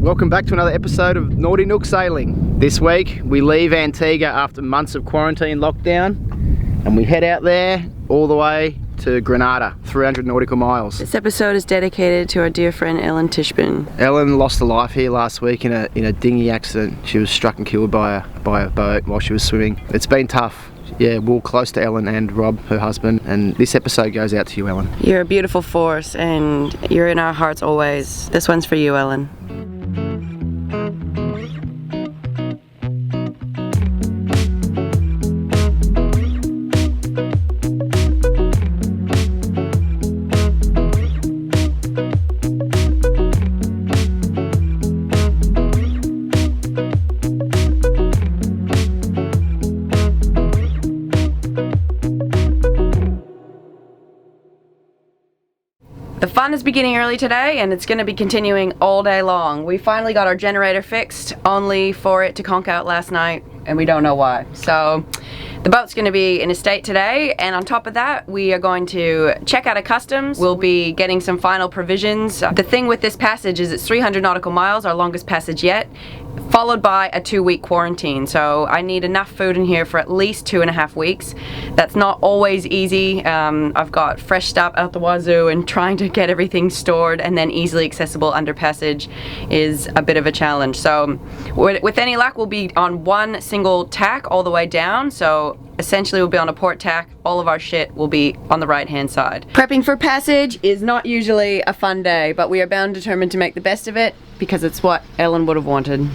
Welcome back to another episode of Naughty Nook Sailing. This week we leave Antigua after months of quarantine lockdown and we head out there all the way to Grenada, 300 nautical miles. This episode is dedicated to our dear friend Ellen Tishburn. Ellen lost her life here last week in a dinghy accident. She was struck and killed by a boat while she was swimming. It's been tough. Yeah, we're close to Ellen and Rob, her husband, and this episode goes out to you, Ellen. You're a beautiful force and you're in our hearts always. This one's for you, Ellen. The fun is beginning early today and it's going to be continuing all day long. We finally got our generator fixed, only for it to conk out last night and we don't know why. So the boat's going to be in a state today, and on top of that we are going to check out of customs. We'll be getting some final provisions. The thing with this passage is it's 300 nautical miles, our longest passage yet, followed by a 2-week quarantine. So I need enough food in here for at least 2.5 weeks. That's not always easy. I've got fresh stuff out the wazoo, and trying to get everything stored and then easily accessible under passage is a bit of a challenge. So with any luck we'll be on one single tack all the way down. So essentially we'll be on a port tack. All of our shit will be on the right hand side. Prepping for passage is not usually a fun day, but we are bound and determined to make the best of it because it's what Ellen would have wanted.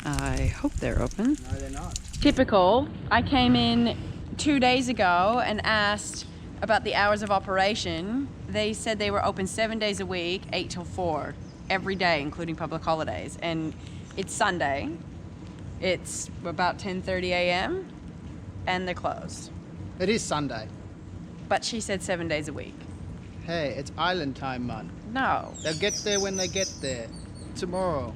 I hope they're open. No, they're not. Typical. I came in 2 days ago and asked about the hours of operation. They said they were open 7 days a week, 8 till 4, every day, including public holidays. And it's Sunday. It's about 10:30 a.m. and they're closed. It is Sunday. But she said 7 days a week. Hey, it's island time, man. No. They'll get there when they get there. Tomorrow.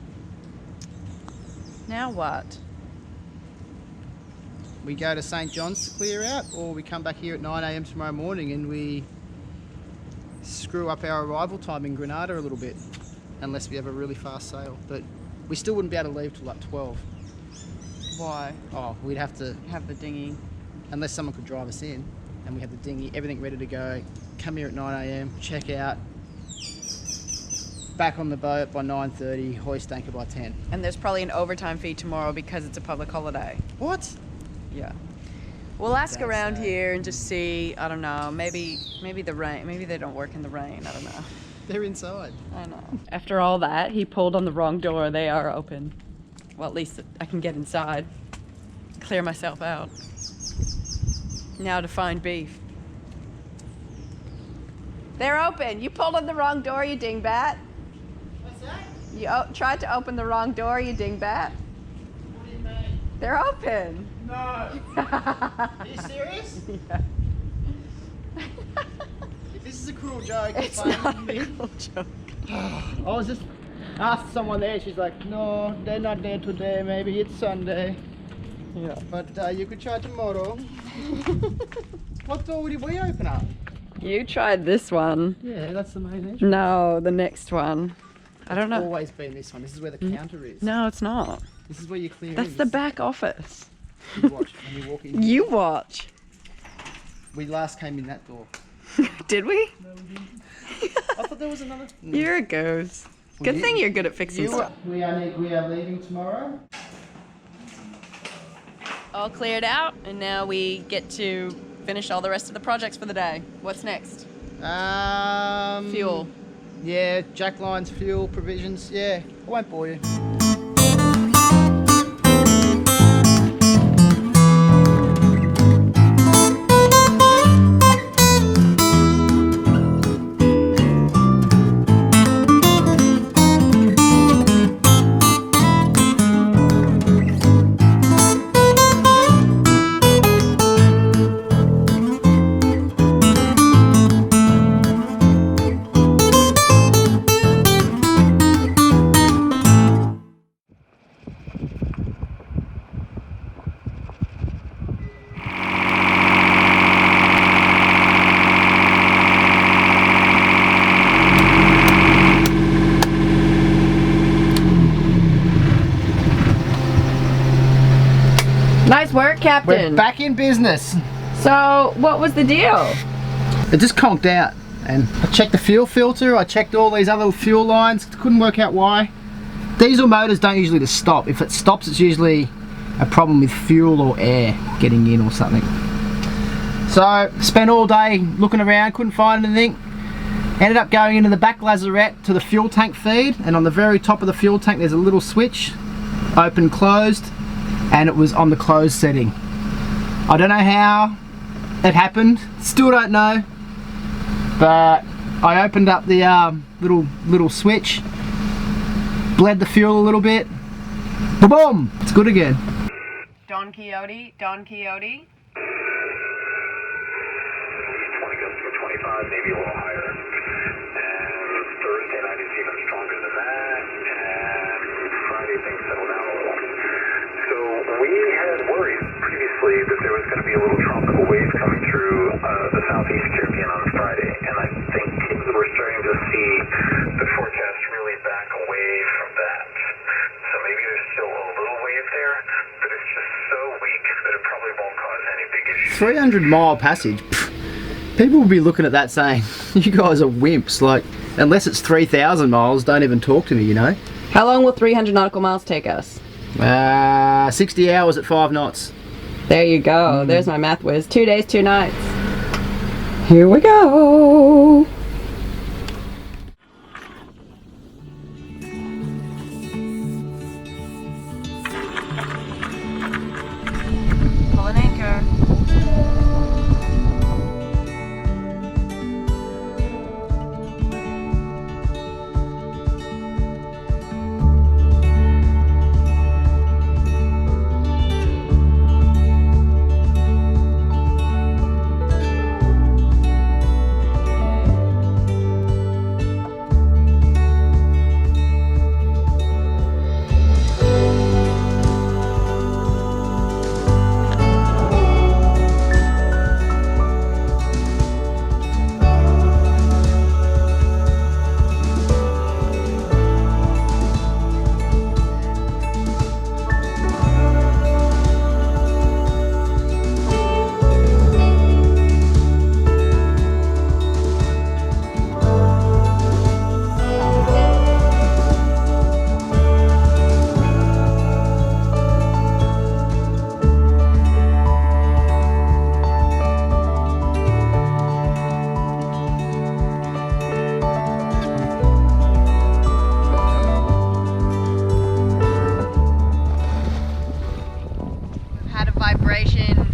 Now what? We go to St. John's to clear out, or we come back here at 9 a.m. tomorrow morning and we screw up our arrival time in Grenada a little bit. Unless we have a really fast sail. But we still wouldn't be able to leave till like 12. Why? Oh, we'd have to, Have the dinghy. unless someone could drive us in, and we had the dinghy, everything ready to go, come here at 9 a.m, check out, back on the boat by 9:30, hoist anchor by 10. And there's probably an overtime fee tomorrow because it's a public holiday. What? Yeah. We'll ask That's around sad. here and just see, I don't know, maybe the rain, maybe they don't work in the rain, I don't know. They're inside. I know. After all that, he pulled on the wrong door. They are open. Well, at least I can get inside, clear myself out. Now to find beef. They're open. You pulled on the wrong door, you dingbat. What's that? You tried to open the wrong door, you dingbat. What do you mean? They're open. No. Are you serious? Yeah. If this is a cruel joke, It's fine not with a me. cool joke. I was just asked someone there, she's like, no, they're not there today, maybe it's Sunday. Yeah. But you could try tomorrow. What door did we open up? You tried this one. Yeah, that's the main entrance. No, the next one. I don't know. Always been this one. This is where the counter is. No, it's not. This is where you clear That's in. the back office. You watch when you walk in. You watch. We last came in that door. Did we? No, we didn't. I thought there was another. You're a goose. We Good did. thing you're good at fixing stuff. We are leaving tomorrow. All cleared out, and now we get to finish all the rest of the projects for the day. What's next? Fuel. Yeah, jack lines, fuel, provisions. Yeah, I won't bore you. Nice work, Captain. We're back in business. So, what was the deal? It just conked out, and I checked the fuel filter, I checked all these other fuel lines, couldn't work out why. Diesel motors don't usually just stop. If it stops, it's usually a problem with fuel or air getting in or something. So, spent all day looking around, couldn't find anything. Ended up going into the back lazarette to the fuel tank feed, and on the very top of the fuel tank there's a little switch, open, closed, and it was on the closed setting. I don't know how it happened, still don't know, but I opened up the little switch, bled the fuel a little bit, boom! It's good again. Don Quixote, Don Quixote. 25, maybe a little higher. And Thursday night is even stronger than that. And Friday things settle down a little. So we had worried previously that there was going to be a little tropical wave coming through the Southeast Caribbean on Friday. And I think we're starting to see the forecast really back away from that. So maybe there's still a little wave there, but it's just so weak that it probably won't cause any big issues. 300-mile passage. People will be looking at that saying, you guys are wimps, like, unless it's 3,000 miles, don't even talk to me, you know? How long will 300 nautical miles take us? 60 hours at 5 knots. There you go. There's my math whiz. 2 days, 2 nights. Here we go. Pull an anchor.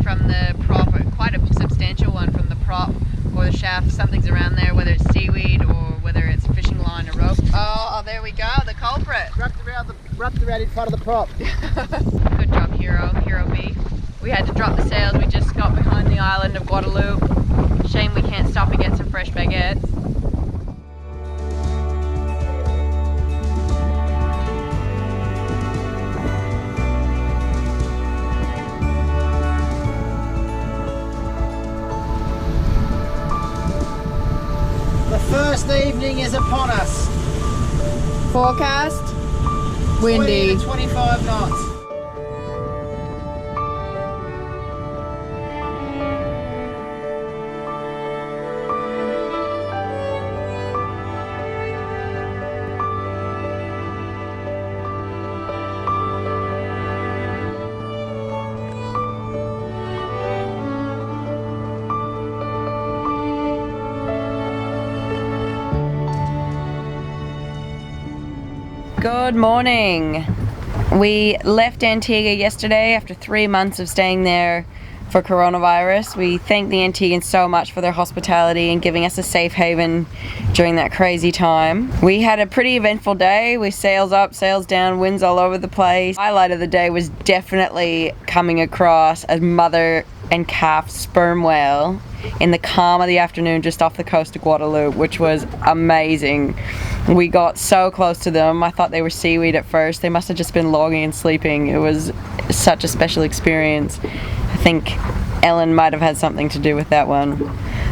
From the prop, quite a substantial one from the prop or the shaft. Something's around there, whether it's seaweed or whether it's fishing line or rope. Oh, there we go, the culprit. Wrapped around in front of the prop. Good job, Hero B. We had to drop the sails. We just got behind the island of Guadeloupe. Shame we can't stop and get some fresh baguettes. First evening is upon us. Forecast, windy. 20 to 25 knots. Good morning. We left Antigua yesterday after 3 months of staying there for coronavirus. We thank the Antiguans so much for their hospitality and giving us a safe haven during that crazy time. We had a pretty eventful day. We sails up, sails down, winds all over the place. Highlight of the day was definitely coming across a mother and calf sperm whale in the calm of the afternoon just off the coast of Guadeloupe, which was amazing. We got so close to them. I thought they were seaweed at first. They must have just been logging and sleeping. It was such a special experience. I think Ellen might have had something to do with that one.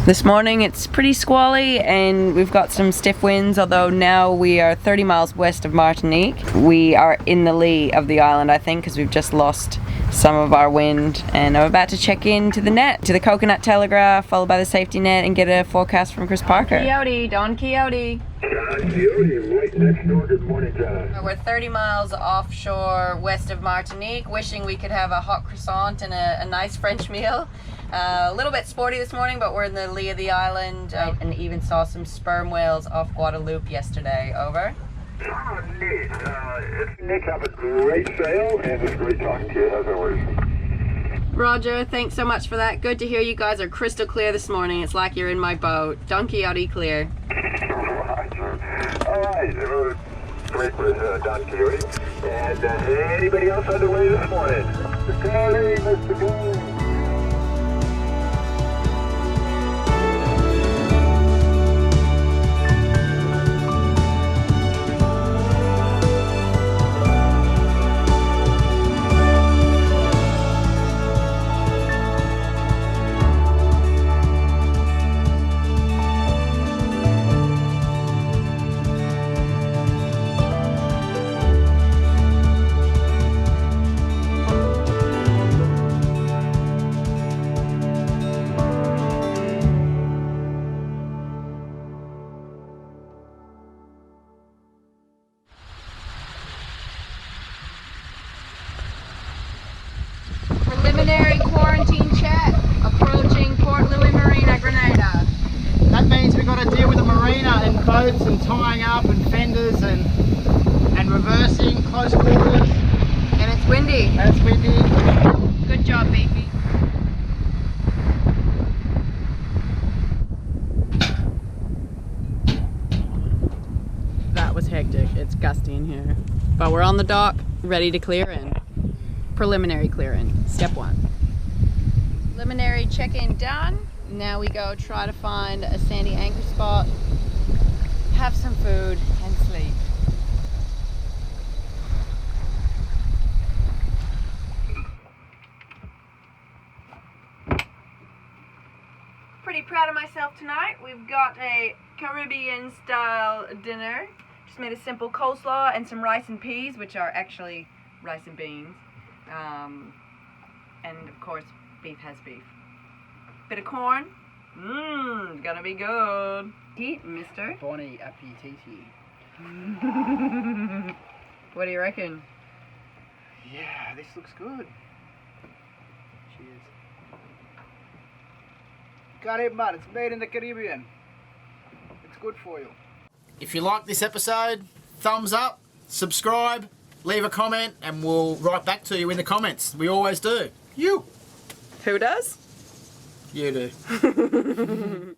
This morning it's pretty squally and we've got some stiff winds, although now we are 30 miles west of Martinique. We are in the lee of the island, I think, because we've just lost some of our wind, and I'm about to check in to the net, to the Coconut Telegraph, followed by the safety net, and get a forecast from Chris Parker. Quixote, Don Quixote. Quixote, right next door. Good morning, John. We're 30 miles offshore west of Martinique, wishing we could have a hot croissant and a nice French meal. A little bit sporty this morning, but we're in the lee of the island, and even saw some sperm whales off Guadeloupe yesterday. Over. Oh, neat. Nick, have a great sail, and it's great talking to you as always. Roger, thanks so much for that. Good to hear you guys are crystal clear this morning. It's like you're in my boat. Don Quixote clear. Roger. All right, great with Don Quixote. And anybody else on the way this morning? Mr. Quixote, Mr. Quixote. Preliminary quarantine check approaching Port Louis Marina, Grenada. That means we've got to deal with the marina and boats and tying up and fenders and reversing, close quarters. And it's windy. And it's windy. Good job, baby. That was hectic. It's gusty in here. But we're on the dock, ready to clear in. Preliminary clear-in, step one. Preliminary check-in done. Now we go try to find a sandy anchor spot, have some food, and sleep. Pretty proud of myself tonight. We've got a Caribbean-style dinner. Just made a simple coleslaw and some rice and peas, which are actually rice and beans. And of course, beef has beef. Bit of corn. Gonna be good. Eat, mister. Bonnie appetiti. What do you reckon? Yeah, this looks good. Cheers. Got it, man. It's made in the Caribbean. It's good for you. If you like this episode, thumbs up, subscribe, leave a comment, and we'll write back to you in the comments. We always do. You. Who does? You do.